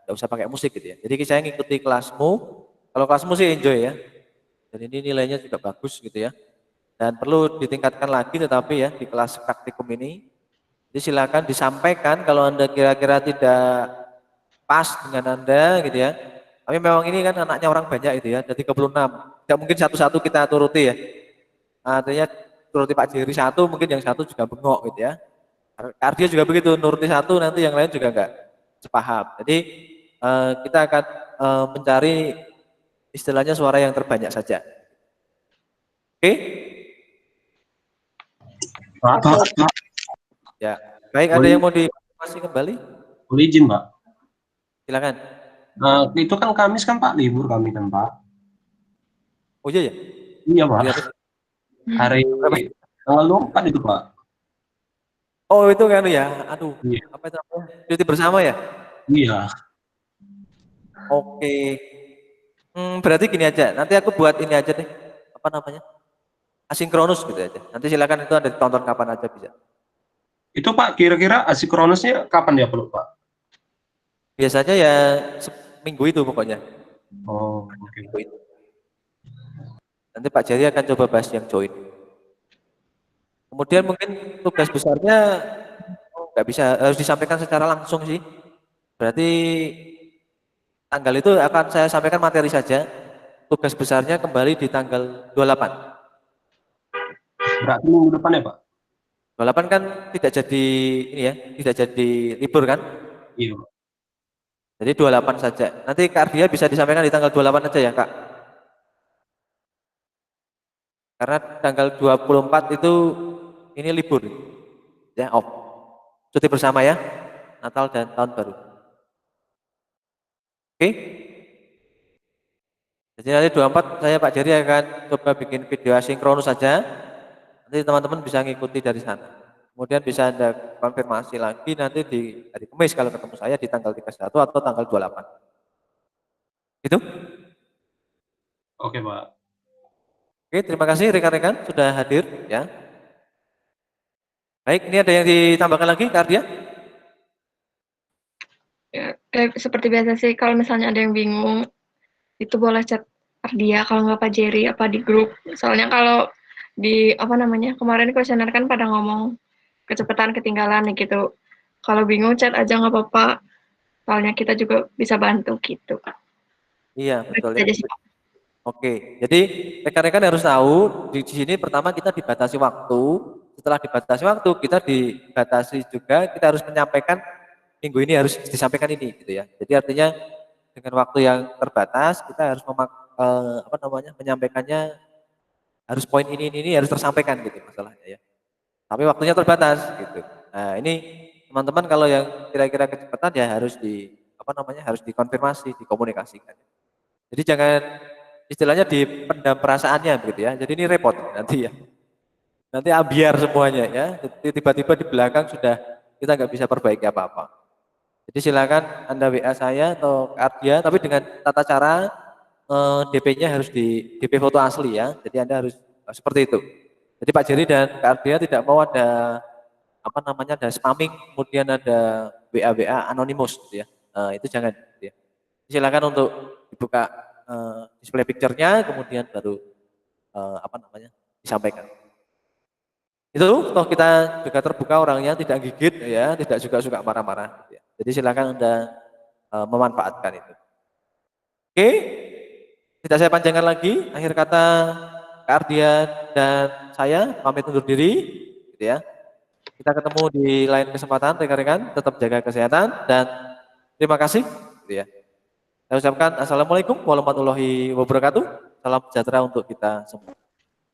S1: usah pakai musik gitu ya. Jadi saya ngikuti kelasmu. Kalau kelasmu sih enjoy ya. Dan ini nilainya juga bagus gitu ya. Dan perlu ditingkatkan lagi tetapi ya di kelas praktikum ini. Jadi silakan disampaikan kalau Anda kira-kira tidak pas dengan Anda gitu ya. Tapi memang ini kan anaknya orang banyak itu ya, ada 36. Tidak mungkin satu-satu kita turuti ya. Artinya turuti Pak Jerry satu, mungkin yang satu juga bengok gitu ya. Artinya juga begitu, nuruti satu nanti yang lain juga enggak sepaham. Jadi kita akan mencari istilahnya suara yang terbanyak saja. Oke?
S7: Pak,
S1: Ya, baik ada yang mau diinformasi kembali?
S7: boleh izin Pak.
S1: Silakan.
S7: Itu kan Kamis kan Pak, libur kami kan Pak.
S1: Oh iya ya?
S7: Iya Pak.
S1: Iya,
S7: Hari tanggal 24 itu Pak.
S1: oh itu kan ya, aduh,
S7: Iya.
S1: apa itu namanya? Cuti bersama ya?
S7: Iya.
S1: Oke. Berarti gini aja, nanti aku buat ini aja deh, apa namanya? Asinkronus gitu aja. Nanti silakan itu ada ditonton kapan aja bisa.
S7: Itu Pak, kira-kira asinkronusnya kapan dia perlu Pak?
S1: Biasanya ya seminggu itu pokoknya.
S7: Oh, oke.
S1: Minggu itu. Nanti Pak Jerry akan coba bahas yang join. Kemudian mungkin tugas besarnya nggak bisa harus disampaikan secara langsung sih. Berarti tanggal itu akan saya sampaikan materi saja. Tugas besarnya kembali di tanggal 28.
S7: Berarti minggu depan ya Pak?
S1: 28 kan tidak jadi ini ya, tidak jadi libur kan?
S7: Iya.
S1: Jadi 28 saja. Nanti Kak Ardia bisa disampaikan di tanggal 28 aja ya Kak. Karena tanggal 24 itu ini libur. Ya, off. Cuti bersama ya. Natal dan tahun baru. Oke? Jadi nanti 24 saya Pak Jerry akan coba bikin video asinkronus saja. Nanti teman-teman bisa ngikuti dari sana. Kemudian bisa Anda konfirmasi lagi nanti di hari Kamis kalau ketemu saya di tanggal 31 atau tanggal 28. Gitu?
S7: Oke Pak.
S1: Oke, terima kasih rekan-rekan sudah hadir ya. Baik, ini ada yang ditambahkan lagi Kak Ardia?
S2: Ya, seperti biasa sih, kalau misalnya ada yang bingung, itu boleh chat Ardia, kalau nggak Pak Jerry, apa di grup. Soalnya kalau di, apa namanya, kemarin kuesioner kan pada ngomong kecepatan ketinggalan gitu. Kalau bingung chat aja nggak apa-apa, soalnya kita juga bisa bantu gitu.
S1: Iya, betul
S2: Gitu
S1: ya.
S2: aja sih, Pak.
S1: Oke, jadi rekan-rekan harus tahu di sini pertama kita dibatasi waktu. Setelah dibatasi waktu, kita dibatasi juga kita harus menyampaikan minggu ini harus disampaikan ini gitu ya. Jadi artinya dengan waktu yang terbatas kita harus apa namanya menyampaikannya harus poin ini harus tersampaikan gitu masalahnya ya. Tapi waktunya terbatas gitu. Nah, ini teman-teman kalau yang kira-kira kecepatan ya harus apa namanya harus dikonfirmasi, dikomunikasikan. Jadi jangan istilahnya dipendam perasaannya begitu ya. Jadi ini repot nanti ya. Nanti ambiar semuanya ya. Tiba-tiba di belakang sudah kita nggak bisa perbaiki apa-apa. Jadi silakan Anda WA saya atau ke Ardia, tapi dengan tata cara DP-nya harus di DP foto asli ya. Jadi Anda harus seperti itu. Jadi Pak Jerry dan Kak Ardia tidak mau ada apa namanya ada spamming, kemudian ada WA anonimus gitu ya. Itu jangan gitu ya. Silakan untuk dibuka display picture-nya, kemudian baru apa namanya disampaikan. Itu toh kita juga terbuka orangnya, tidak gigit ya, tidak juga suka marah-marah gitu ya. Jadi silakan Anda memanfaatkan itu. Oke, tidak saya panjangkan lagi. Akhir kata Kak Ardian dan saya pamit undur diri gitu ya. Kita ketemu di lain kesempatan rekan-rekan, tetap jaga kesehatan dan terima kasih gitu ya. Saya ucapkan assalamualaikum warahmatullahi wabarakatuh. Salam sejahtera untuk kita semua.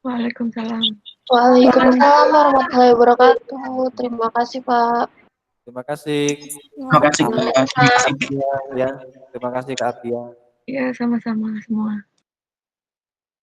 S2: Waalaikumsalam.
S5: Waalaikumsalam warahmatullahi wabarakatuh. Terima kasih, Pak.
S1: Terima kasih.
S3: Terima kasih.
S1: Ya, terima kasih Kak Ardia.
S2: Ya, sama-sama semua.